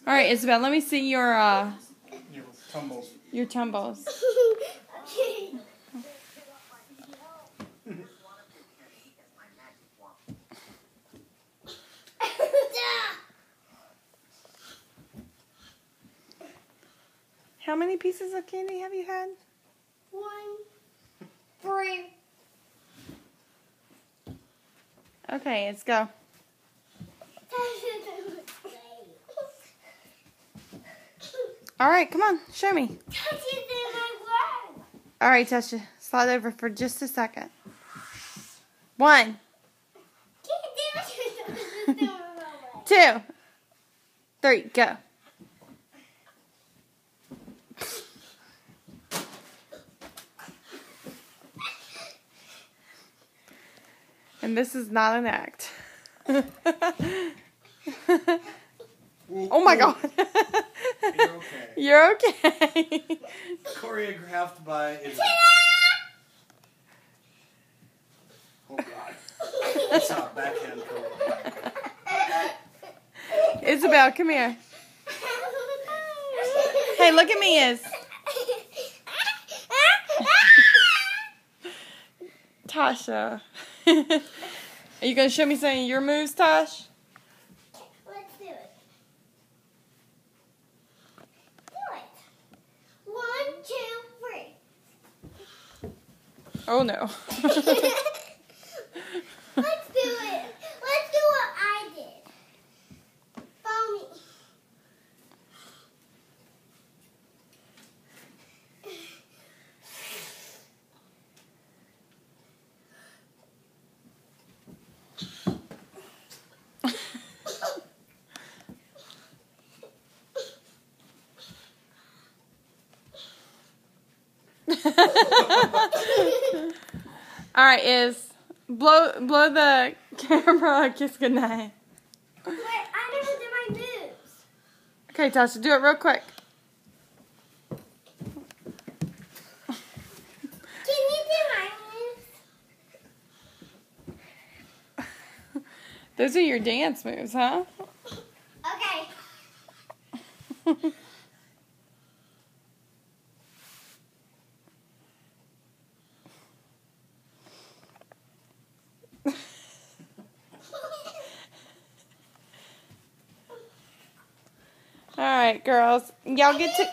All right, Isabel, let me see your tumbles. Your tumbles. How many pieces of candy have you had? 1, 3. Okay, let's go. All right, come on, show me. All right, Tasha, slide over for just a second. 1, 2, 3, go. And this is not an act. Oh my God. You're okay. You're okay. Choreographed by Isabel. Oh God. That's how backhand Isabel, come here. Hey, look at me, Is. Tasha. Are you going to show me some of your moves, Tosh? Let's do it. Do it. 1, 2, 3. Oh, no. Let's do it. Let's do what I did. Follow me. All right, Is. Blow the camera a kiss goodnight. Wait, I never did my moves. Okay, Tasha, do it real quick. Can you do my moves? Those are your dance moves, huh? Okay. All right, girls. Y'all get to...